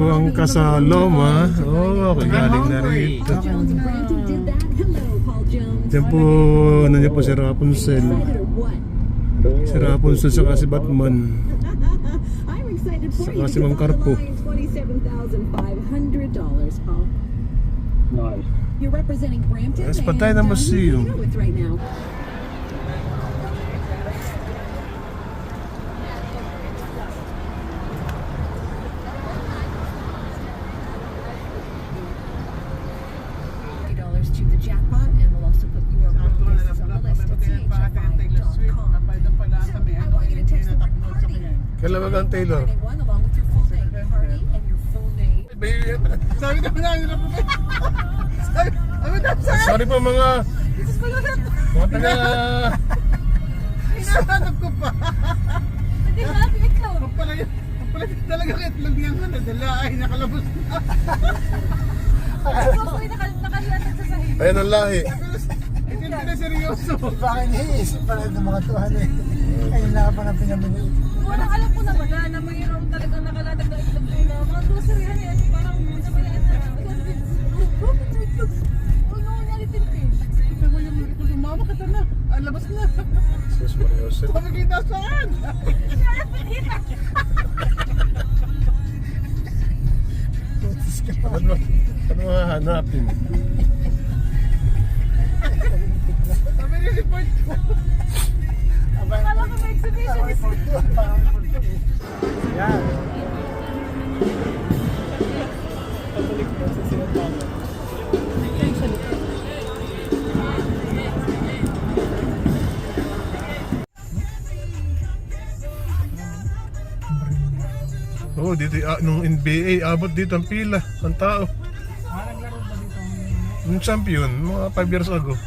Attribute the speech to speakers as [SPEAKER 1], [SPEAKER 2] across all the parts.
[SPEAKER 1] Buwang ka sa Loma. Oh, okay, galing na rito. Diyan po, nandiyan po si Rapunzel. Si Rapunzel saka si Batman. Saka si Mang Karpo. Yes, patay na museum.
[SPEAKER 2] to the jackpot, and we'll also put your places on the list at chfi.com. I want you to text the word party.
[SPEAKER 1] Kailan mag ang Taylor?
[SPEAKER 2] Along with your full name, party, and your full name.
[SPEAKER 3] Sabi naman namin na
[SPEAKER 1] Sorry po mga taga
[SPEAKER 3] hinahanap ko pa.
[SPEAKER 2] Hindi ba? Itlog.
[SPEAKER 3] Pala talaga itlog yan na nadala ay nakalabas na.
[SPEAKER 2] Gusto ko yung nakalatag sa sahig.
[SPEAKER 1] Ayan ang lahi.
[SPEAKER 3] Hindi na seryoso.
[SPEAKER 4] Bakit iniisip pala ng mga tuhan eh. Ayun na pa na pinamili.
[SPEAKER 2] Wala, alam ko naman na mayroon talagang nakalatag na itlog na mga grocery yan. Parang pinabayaan na. Huwag mo nalitintin.
[SPEAKER 3] Ito mo yung itlog. Mama kita na. Ang labas na.
[SPEAKER 1] Sus Mariosep.
[SPEAKER 3] Pamikita saan?
[SPEAKER 1] Ano hahanapin?
[SPEAKER 3] Sabi ni report ko.
[SPEAKER 2] Alam ko may exhibition.
[SPEAKER 4] Yan.
[SPEAKER 1] Oh, dito nung NBA, abot dito ang pila, ang tao.
[SPEAKER 4] Naglaro ba dito
[SPEAKER 1] Yung champion, mga 5 years ago.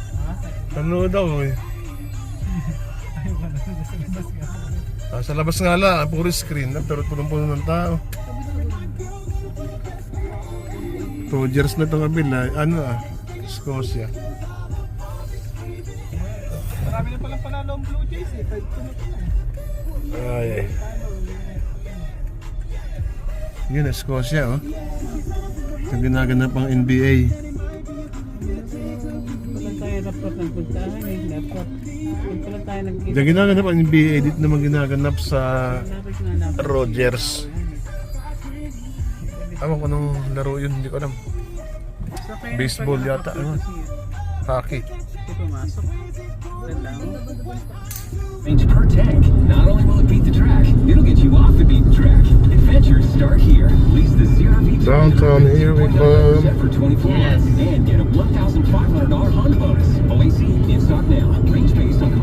[SPEAKER 1] Nanood ako eh. Sa labas nga lang, puro screen, pero punong-puno ng tao. 2 years na itong kabila, Scotia.
[SPEAKER 3] Marami na palang panalo ang Blue Jays eh. 5-2 na pala eh.
[SPEAKER 1] Ay. Yun, Scotia, oh. Yung ginaganap ang NBA.
[SPEAKER 4] Walang tayo dapat ng puntahan eh. Dapat. Walang tayo nagkita.
[SPEAKER 1] Yung ginaganap ang NBA, dito naman ginaganap sa Rogers. Ewan ko nung laro yun, hindi ko alam. Baseball yata, hockey.
[SPEAKER 4] Ito pumasok. Ganda mo.
[SPEAKER 5] Range per tank. Not only will it beat the track, it'll get you off the beaten track. Adventures start here. Lease the CRV
[SPEAKER 1] Downtown, here we come.
[SPEAKER 5] set for 24 months and get a $1,500 Honda bonus. OAC in stock now. Range based on the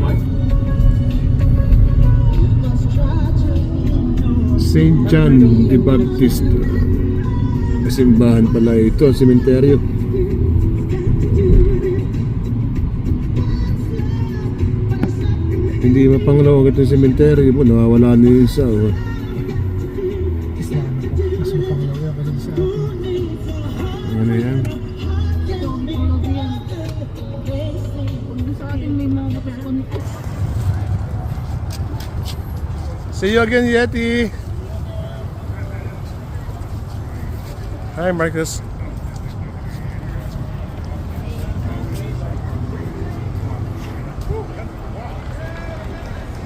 [SPEAKER 1] St. John the Baptist. Simbahan pala ito, sementeryo. Hindi mapanglawag itong sementeryo po, nawawala na yung isa. Oh.
[SPEAKER 4] Kasi ano po. Mas mapangalawa ka din sa akin.
[SPEAKER 1] Ano yan?
[SPEAKER 2] Sa atin may mga kapatid.
[SPEAKER 1] See you again, Yeti. Hi, Marcus.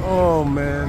[SPEAKER 1] Oh man.